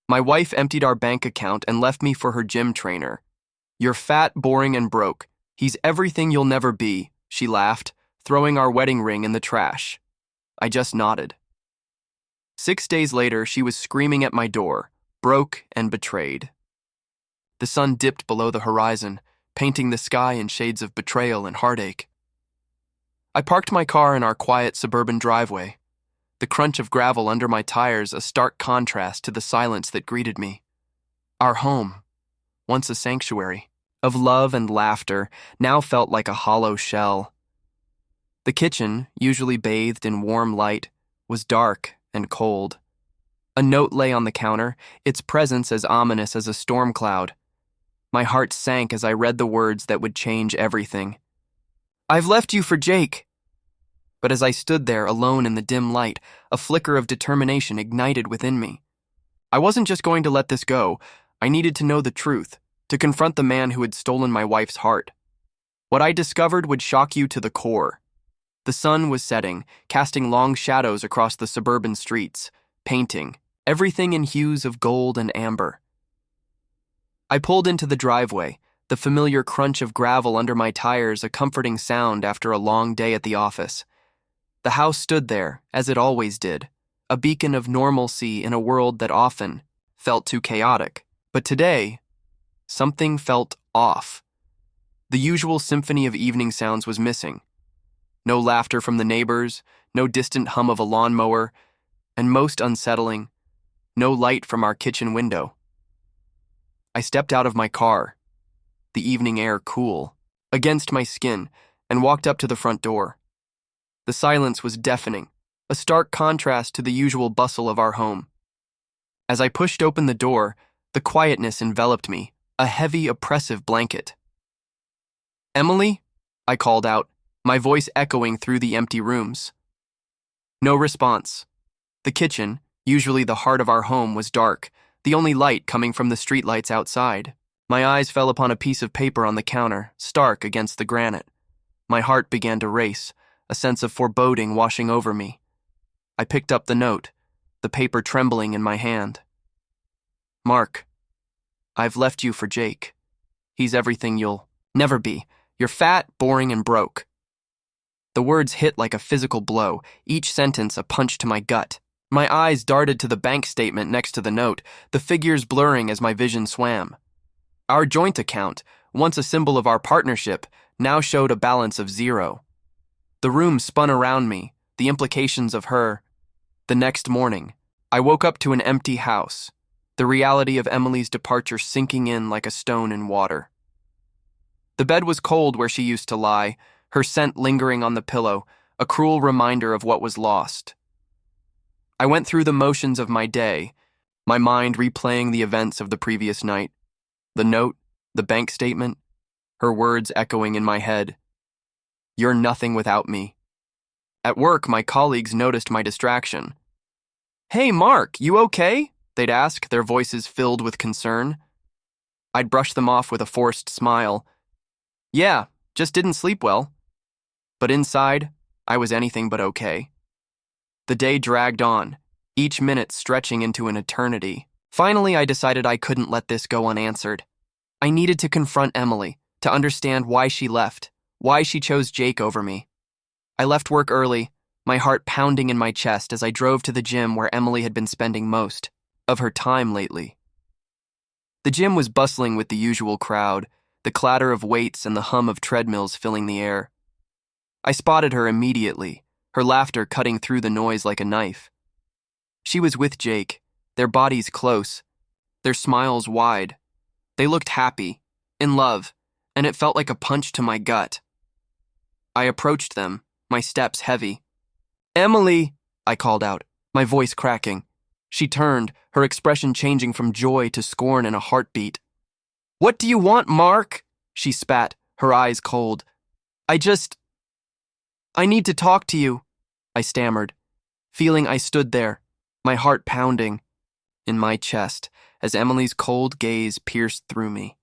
My wife emptied our bank account and left me for her gym trainer. You're fat, boring, and broke. He's everything you'll never be, she laughed, throwing our wedding ring in the trash. I just nodded. 6 days later, she was screaming at my door, broke and betrayed. The sun dipped below the horizon, painting the sky in shades of betrayal and heartache. I parked my car in our quiet suburban driveway, the crunch of gravel under my tires a stark contrast to the silence that greeted me. Our home, once a sanctuary of love and laughter, now felt like a hollow shell. The kitchen, usually bathed in warm light, was dark and cold. A note lay on the counter, its presence as ominous as a storm cloud. My heart sank as I read the words that would change everything. I've left you for Jake. But as I stood there alone in the dim light, a flicker of determination ignited within me. I wasn't just going to let this go. I needed to know the truth, to confront the man who had stolen my wife's heart. What I discovered would shock you to the core. The sun was setting, casting long shadows across the suburban streets, painting everything in hues of gold and amber. I pulled into the driveway, the familiar crunch of gravel under my tires a comforting sound after a long day at the office. The house stood there, as it always did, a beacon of normalcy in a world that often felt too chaotic. But today, something felt off. The usual symphony of evening sounds was missing. No laughter from the neighbors, no distant hum of a lawnmower, and most unsettling, no light from our kitchen window. I stepped out of my car, the evening air cool, against my skin, and walked up to the front door. The silence was deafening, a stark contrast to the usual bustle of our home. As I pushed open the door, the quietness enveloped me, a heavy, oppressive blanket. "Emily?" I called out, my voice echoing through the empty rooms. No response. The kitchen, usually the heart of our home, was dark, the only light coming from the streetlights outside. My eyes fell upon a piece of paper on the counter, stark against the granite. My heart began to race, a sense of foreboding washing over me. I picked up the note, the paper trembling in my hand. "Mark, I've left you for Jake. He's everything you'll never be. You're fat, boring, and broke." The words hit like a physical blow, each sentence a punch to my gut. My eyes darted to the bank statement next to the note, the figures blurring as my vision swam. Our joint account, once a symbol of our partnership, now showed a balance of 0. The room spun around me, the implications of her. The next morning, I woke up to an empty house, the reality of Emily's departure sinking in like a stone in water. The bed was cold where she used to lie, her scent lingering on the pillow, a cruel reminder of what was lost. I went through the motions of my day, my mind replaying the events of the previous night. The note, the bank statement, her words echoing in my head. "You're nothing without me." At work, my colleagues noticed my distraction. "Hey, Mark, you okay?" they'd ask, their voices filled with concern. I'd brush them off with a forced smile. "Yeah, just didn't sleep well." But inside, I was anything but okay. The day dragged on, each minute stretching into an eternity. Finally, I decided I couldn't let this go unanswered. I needed to confront Emily, to understand why she left, why she chose Jake over me. I left work early, my heart pounding in my chest as I drove to the gym where Emily had been spending most of her time lately. The gym was bustling with the usual crowd, the clatter of weights and the hum of treadmills filling the air. I spotted her immediately, her laughter cutting through the noise like a knife. She was with Jake, their bodies close, their smiles wide. They looked happy, in love, and it felt like a punch to my gut. I approached them, my steps heavy. "Emily," I called out, my voice cracking. She turned, her expression changing from joy to scorn in a heartbeat. "What do you want, Mark?" she spat, her eyes cold. I need to talk to you," I stammered, feeling I stood there, my heart pounding in my chest as Emily's cold gaze pierced through me.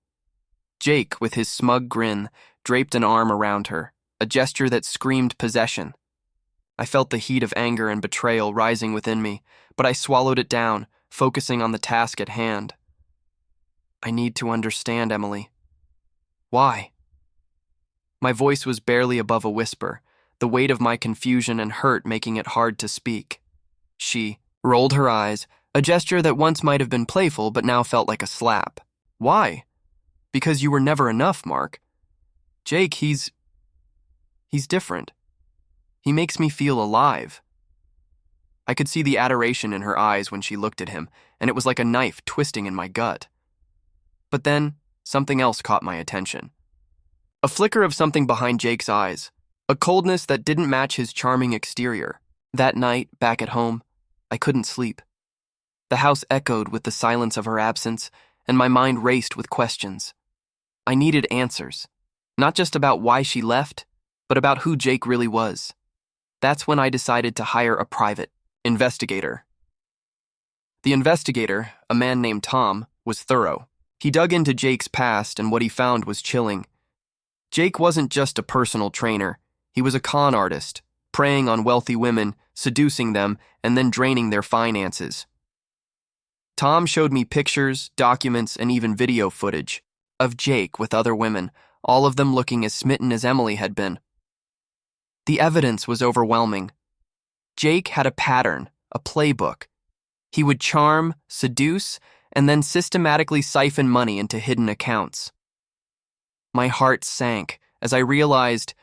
Jake, with his smug grin, draped an arm around her, a gesture that screamed possession. I felt the heat of anger and betrayal rising within me, but I swallowed it down, focusing on the task at hand. I need to understand, Emily. Why? My voice was barely above a whisper, the weight of my confusion and hurt making it hard to speak. She rolled her eyes, a gesture that once might have been playful but now felt like a slap. Why? Because you were never enough, Mark. Jake, he's different. He makes me feel alive. I could see the adoration in her eyes when she looked at him, and it was like a knife twisting in my gut. But then, something else caught my attention. A flicker of something behind Jake's eyes, a coldness that didn't match his charming exterior. That night, back at home, I couldn't sleep. The house echoed with the silence of her absence, and my mind raced with questions. I needed answers, not just about why she left, but about who Jake really was. That's when I decided to hire a private investigator. The investigator, a man named Tom, was thorough. He dug into Jake's past, and what he found was chilling. Jake wasn't just a personal trainer. He was a con artist, preying on wealthy women, seducing them, and then draining their finances. Tom showed me pictures, documents, and even video footage of Jake with other women, all of them looking as smitten as Emily had been. The evidence was overwhelming. Jake had a pattern, a playbook. He would charm, seduce, and then systematically siphon money into hidden accounts. My heart sank as I realized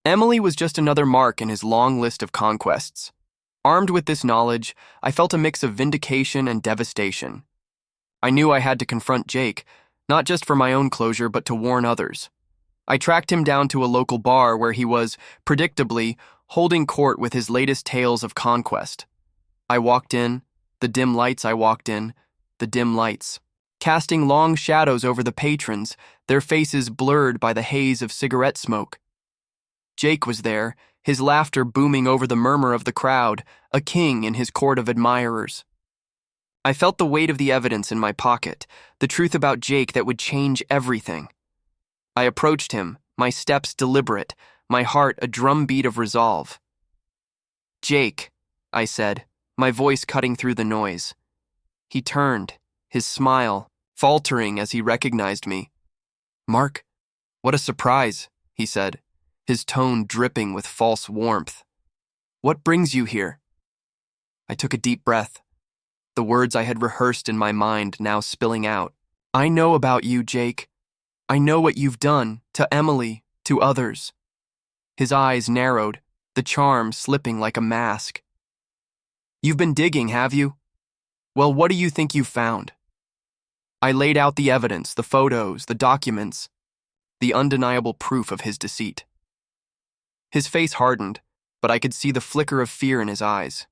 Emily was just another mark in his long list of conquests. Armed with this knowledge, I felt a mix of vindication and devastation. I knew I had to confront Jake, not just for my own closure, but to warn others. I tracked him down to a local bar where he was, predictably, holding court with his latest tales of conquest. I walked in, the dim lights, casting long shadows over the patrons, their faces blurred by the haze of cigarette smoke. Jake was there, his laughter booming over the murmur of the crowd, a king in his court of admirers. I felt the weight of the evidence in my pocket, the truth about Jake that would change everything. I approached him, my steps deliberate, my heart a drumbeat of resolve. "Jake," I said, my voice cutting through the noise. He turned, his smile faltering as he recognized me. "Mark, what a surprise," he said, his tone dripping with false warmth. "What brings you here?" I took a deep breath, the words I had rehearsed in my mind now spilling out. "I know about you, Jake. I know what you've done to Emily, to others." His eyes narrowed, the charm slipping like a mask. "You've been digging, have you? Well, what do you think you found?" I laid out the evidence, the photos, the documents, the undeniable proof of his deceit. His face hardened, but I could see the flicker of fear in his eyes.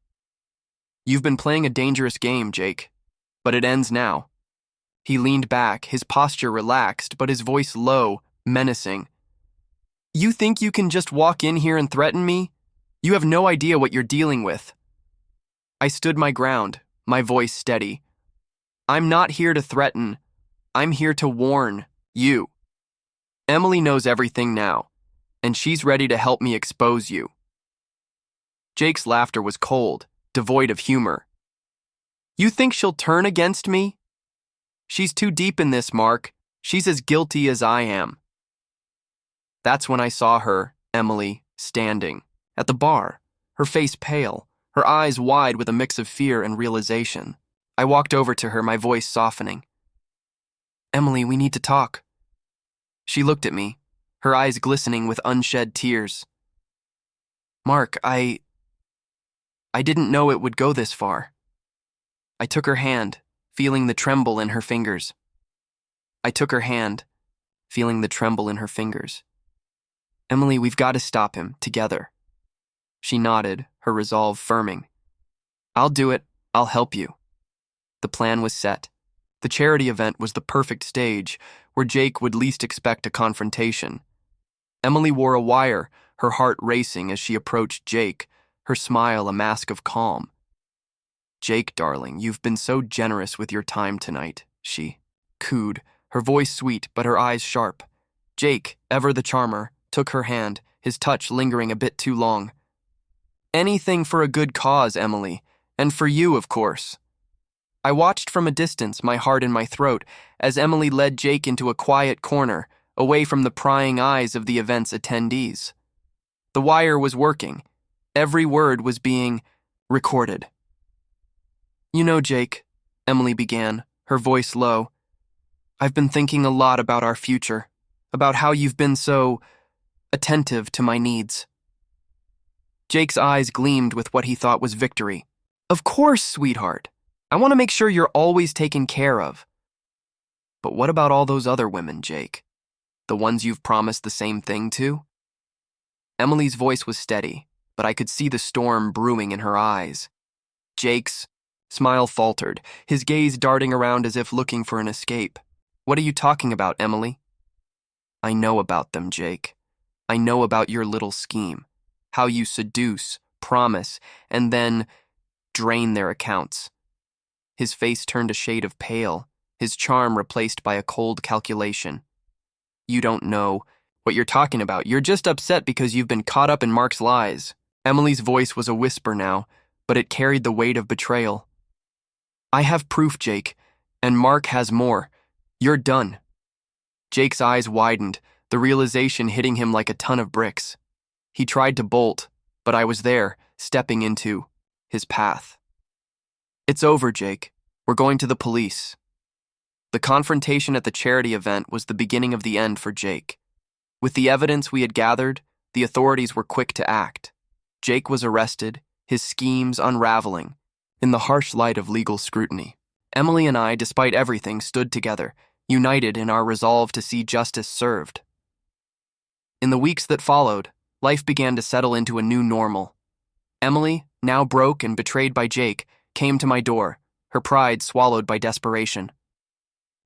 "You've been playing a dangerous game, Jake, but it ends now." He leaned back, his posture relaxed, but his voice low, menacing. "You think you can just walk in here and threaten me? You have no idea what you're dealing with." I stood my ground, my voice steady. "I'm not here to threaten. I'm here to warn you. Emily knows everything now, and she's ready to help me expose you." Jake's laughter was cold, devoid of humor. "You think she'll turn against me? She's too deep in this, Mark. She's as guilty as I am." That's when I saw her, Emily, standing at the bar, her face pale, her eyes wide with a mix of fear and realization. I walked over to her, my voice softening. "Emily, we need to talk." She looked at me, her eyes glistening with unshed tears. "Mark, I didn't know it would go this far." I took her hand, feeling the tremble in her fingers. "Emily, we've got to stop him, together." She nodded, her resolve firming. "I'll do it. I'll help you." The plan was set. The charity event was the perfect stage, where Jake would least expect a confrontation. Emily wore a wire, her heart racing as she approached Jake, her smile a mask of calm. "Jake, darling, you've been so generous with your time tonight," she cooed, her voice sweet but her eyes sharp. Jake, ever the charmer, took her hand, his touch lingering a bit too long. "Anything for a good cause, Emily, and for you, of course." I watched from a distance, my heart in my throat, as Emily led Jake into a quiet corner, away from the prying eyes of the event's attendees. The wire was working. Every word was being recorded. "You know, Jake," Emily began, her voice low, "I've been thinking a lot about our future, about how you've been so attentive to my needs." Jake's eyes gleamed with what he thought was victory. "Of course, sweetheart. I want to make sure you're always taken care of." "But what about all those other women, Jake? The ones you've promised the same thing to?" Emily's voice was steady, but I could see the storm brewing in her eyes. Jake's smile faltered, his gaze darting around as if looking for an escape. "What are you talking about, Emily?" "I know about them, Jake. I know about your little scheme. How you seduce, promise, and then drain their accounts." His face turned a shade of pale, his charm replaced by a cold calculation. "You don't know what you're talking about. You're just upset because you've been caught up in Mark's lies." Emily's voice was a whisper now, but it carried the weight of betrayal. "I have proof, Jake, and Mark has more. You're done." Jake's eyes widened, the realization hitting him like a ton of bricks. He tried to bolt, but I was there, stepping into his path. "It's over, Jake. We're going to the police." The confrontation at the charity event was the beginning of the end for Jake. With the evidence we had gathered, the authorities were quick to act. Jake was arrested, his schemes unraveling, in the harsh light of legal scrutiny. Emily and I, despite everything, stood together, united in our resolve to see justice served. In the weeks that followed, life began to settle into a new normal. Emily, now broke and betrayed by Jake, came to my door, her pride swallowed by desperation.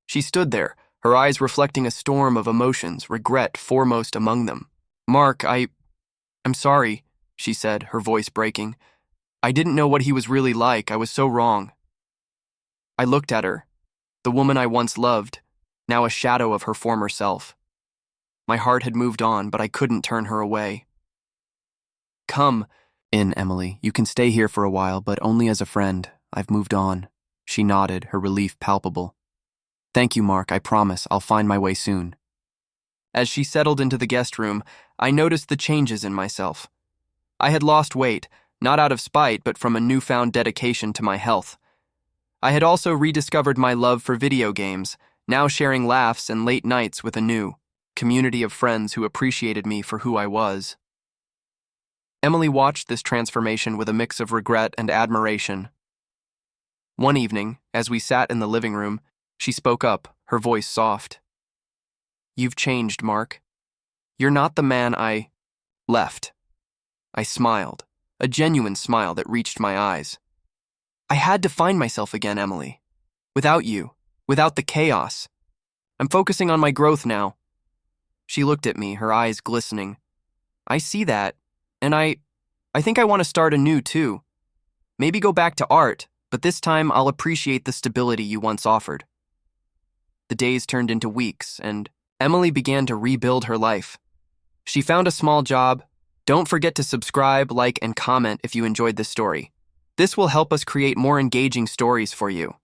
She stood there, her eyes reflecting a storm of emotions, regret foremost among them. "Mark, I'm sorry," she said, her voice breaking. "I didn't know what he was really like. I was so wrong." I looked at her, the woman I once loved, now a shadow of her former self. My heart had moved on, but I couldn't turn her away. "Come in, Emily. You can stay here for a while, but only as a friend. I've moved on." She nodded, her relief palpable. "Thank you, Mark. I promise I'll find my way soon." As she settled into the guest room, I noticed the changes in myself. I had lost weight, not out of spite, but from a newfound dedication to my health. I had also rediscovered my love for video games, now sharing laughs and late nights with a new community of friends who appreciated me for who I was. Emily watched this transformation with a mix of regret and admiration. One evening, as we sat in the living room, she spoke up, her voice soft. "You've changed, Mark. You're not the man I left." I smiled, a genuine smile that reached my eyes. "I had to find myself again, Emily. Without you, without the chaos. I'm focusing on my growth now." She looked at me, her eyes glistening. "I see that, and I think I want to start anew too. Maybe go back to art, but this time I'll appreciate the stability you once offered." The days turned into weeks, and Emily began to rebuild her life. She found a small job. Don't forget to subscribe, like, and comment if you enjoyed this story. This will help us create more engaging stories for you.